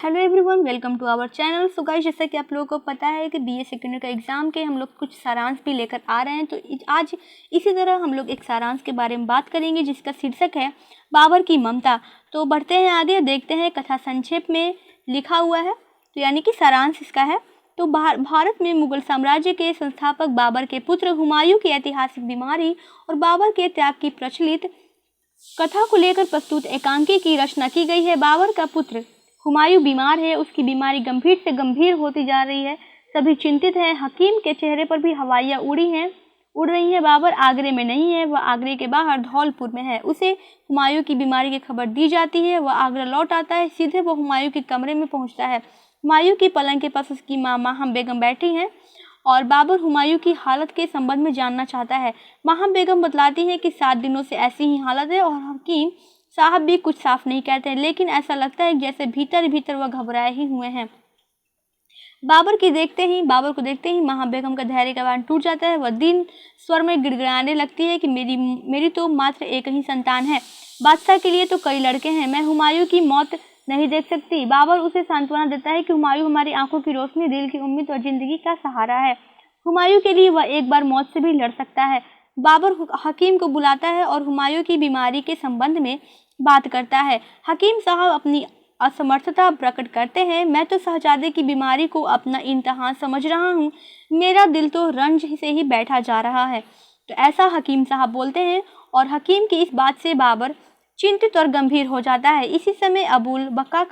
Hello everyone, welcome to our channel. So guys, जैसा कि आप लोगों को पता है कि बीए सेकेंड ईयर का एग्ज़ाम के हम लोग कुछ सारांश भी लेकर आ रहे हैं। तो आज इसी तरह हम लोग एक सारांश के बारे में बात करेंगे जिसका शीर्षक है बाबर की ममता। तो बढ़ते हैं आगे, देखते हैं कथा संक्षेप में लिखा हुआ है, तो यानी कि सारांश इसका है। तो भारत में मुगल साम्राज्य के संस्थापक बाबर के पुत्र हुमायूं की ऐतिहासिक बीमारी और बाबर के त्याग की प्रचलित कथा को लेकर प्रस्तुत एकांकी की रचना की गई है। बाबर का पुत्र हुमायूं बीमार है, उसकी बीमारी गंभीर से गंभीर होती जा रही है। सभी चिंतित हैं। हकीम के चेहरे पर भी हवाइयाँ उड़ रही हैं। बाबर आगरे में नहीं है, वह आगरे के बाहर धौलपुर में है। उसे हुमायूं की बीमारी की खबर दी जाती है। वह आगरा लौट आता है। सीधे वह हुमायूं के कमरे में पहुंचता है। हुमायूं की पलंग के पास उसकी माँ माहम बेगम बैठी हैं और बाबर हुमायूं की हालत के संबंध में जानना चाहता है। माहम बेगम बतलाती हैं कि 7 दिनों से ऐसी ही हालत है और हकीम साहब भी कुछ साफ नहीं कहते हैं, लेकिन ऐसा लगता है जैसे भीतर भीतर वह घबराए ही हुए हैं। बाबर को देखते ही माहम बेगम का धैर्य का बांध टूट जाता है। वह दीन स्वर में गिड़गिड़ाने लगती है कि मेरी तो मात्र एक ही संतान है। बादशाह के लिए तो कई लड़के हैं। मैं हुमायूं की मौत नहीं देख सकती। बाबर उसे सांत्वना देता है कि हुमायूं हमारी आंखों की रोशनी, दिल की उम्मीद और जिंदगी का सहारा है। हुमायूं के लिए वह एक बार मौत से भी लड़ सकता है। बाबर हकीम को बुलाता है और हुमायूं की बीमारी के संबंध में बात करता है। हकीम साहब अपनी असमर्थता प्रकट करते हैं। मैं तो शहजादे की बीमारी को अपना इम्तिहान समझ रहा हूँ। मेरा दिल तो रंज से ही बैठा जा रहा है। तो ऐसा हकीम साहब बोलते हैं और हकीम की इस बात से बाबर चिंतित और गंभीर हो जाता है। इसी समय अबुल बका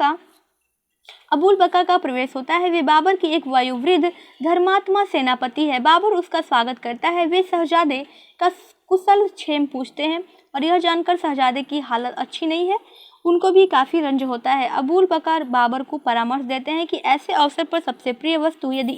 का प्रवेश होता है। वे बाबर की एक वयोवृद्ध धर्मात्मा सेनापति है। बाबर उसका स्वागत करता है। वे शहजादे का कुशल क्षेम पूछते हैं और यह जानकर शहजादे की हालत अच्छी नहीं है, उनको भी काफ़ी रंज होता है। अबुल बकर बाबर को परामर्श देते हैं कि ऐसे अवसर पर सबसे प्रिय वस्तु यदि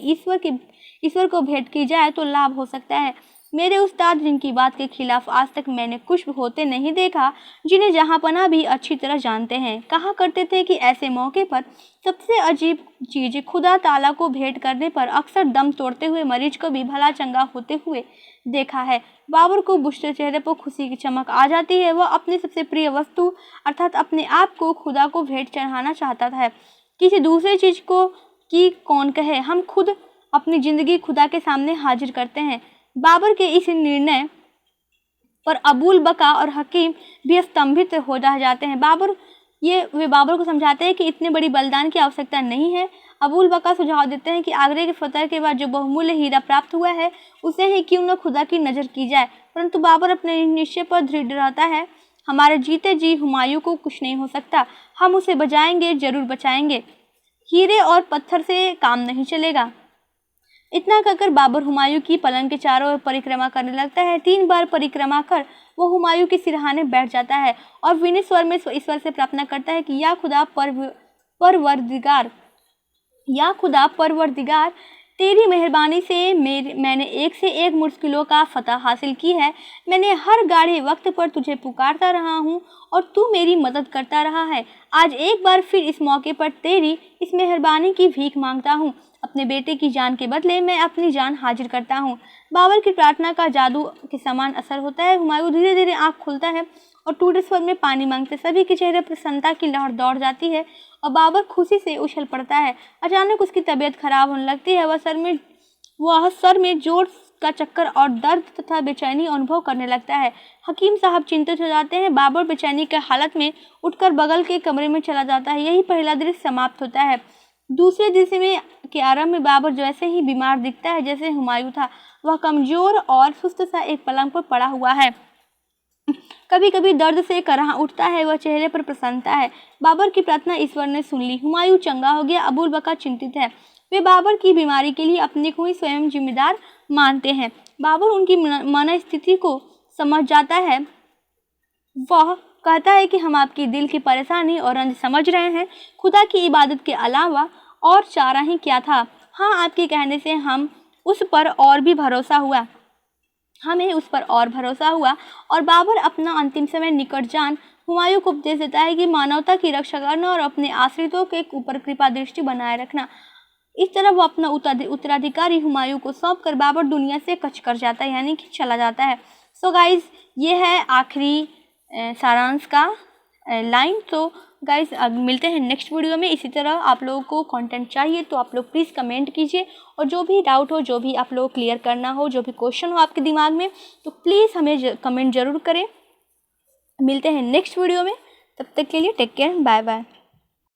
ईश्वर को भेंट की जाए तो लाभ हो सकता है। मेरे उस्ताद जिनकी बात के खिलाफ आज तक मैंने कुछ होते नहीं देखा, जिन्हें जहाँपना भी अच्छी तरह जानते हैं, कहा करते थे कि ऐसे मौके पर सबसे अजीब चीज़ खुदा ताला को भेंट करने पर अक्सर दम तोड़ते हुए मरीज को भी भला चंगा होते हुए देखा है। बाबर को बुश्ते चेहरे पर खुशी की चमक आ जाती है। वह अपनी सबसे प्रिय वस्तु अर्थात अपने आप को खुदा को भेंट चढ़ाना चाहता था। किसी दूसरे चीज़ को कि कौन कहे, हम खुद अपनी ज़िंदगी खुदा के सामने हाजिर करते हैं। बाबर के इस निर्णय पर अबुल बका और हकीम भी स्तंभित हो जाते हैं। वे बाबर को समझाते हैं कि इतने बड़ी बलिदान की आवश्यकता नहीं है। अबुल बका सुझाव देते हैं कि आगरे के फतह के बाद जो बहुमूल्य हीरा प्राप्त हुआ है उसे ही क्यों न खुदा की नज़र की जाए, परंतु बाबर अपने निश्चय पर दृढ़ रहता है। हमारे जीते जी हुमायूं को कुछ नहीं हो सकता, हम उसे बचाएंगे, जरूर बचाएंगे। हीरे और पत्थर से काम नहीं चलेगा। इतना कहकर बाबर हुमायूं की पलंग के चारों ओर परिक्रमा करने लगता है। 3 बार परिक्रमा कर वो हुमायूं के सिरहाने बैठ जाता है और विनीत स्वर में ईश्वर से प्रार्थना करता है कि या खुदा परवरदिगार, तेरी मेहरबानी से मैंने एक से एक मुश्किलों का फतह हासिल की है। मैंने हर गाढ़े वक्त पर तुझे पुकारता रहा हूँ और तू मेरी मदद करता रहा है। आज एक बार फिर इस मौके पर तेरी इस मेहरबानी की भीख मांगता हूँ। अपने बेटे की जान के बदले मैं अपनी जान हाजिर करता हूँ। बाबर की प्रार्थना का जादू के समान असर होता है। हुमायूं धीरे धीरे आँख खुलता है और टूटे स्वर में पानी मांगते सभी के चेहरे पर प्रसन्नता की लहर दौड़ जाती है और बाबर खुशी से उछल पड़ता है। अचानक उसकी तबीयत खराब होने लगती है। वह सर में जोर का चक्कर और दर्द तथा बेचैनी अनुभव करने लगता है। हकीम साहब चिंतित हो जाते हैं। बाबर बेचैनी की हालत में उठकर बगल के कमरे में चला जाता है। यही पहला दृश्य समाप्त होता है। दूसरे दृश्य में के आरंभ में बाबर जैसे ही बीमार दिखता है जैसे हुमायूं था। वह कमजोर और सुस्त सा एक पलंग पर पड़ा हुआ है। कभी कभी दर्द से कराह उठता है। वह चेहरे पर प्रसन्नता है। बाबर की प्रार्थना ईश्वर ने सुन ली। हुमायूं चंगा हो गया। अबुल बका चिंतित है। वे बाबर की बीमारी के लिए अपने को ही स्वयं जिम्मेदार मानते हैं। बाबर उनकी मनस्थिति को समझ जाता है। वह कहता है कि हम आपकी दिल की परेशानी और रंज समझ रहे हैं। खुदा की इबादत के अलावा और चारा ही क्या था। हाँ, आपके कहने से हमें उस पर और भरोसा हुआ और बाबर अपना अंतिम समय निकट जान हुमायूं को उपदेश देता है कि मानवता की रक्षा करना और अपने आश्रितों के ऊपर कृपा दृष्टि बनाए रखना। इस तरह वो अपना उत्तराधिकारी हुमायूं को सौंप कर बाबर दुनिया से कच कर जाता है, यानी कि चला जाता है। सो गाइज, ये है आखिरी सारांश का लाइन। तो गाइस अब मिलते हैं नेक्स्ट वीडियो में। इसी तरह आप लोगों को कंटेंट चाहिए तो आप लोग प्लीज़ कमेंट कीजिए, और जो भी डाउट हो, जो भी आप लोग को क्लियर करना हो, जो भी क्वेश्चन हो आपके दिमाग में, तो प्लीज़ हमें कमेंट ज़रूर करें। मिलते हैं नेक्स्ट वीडियो में, तब तक के लिए टेक केयर, बाय बाय।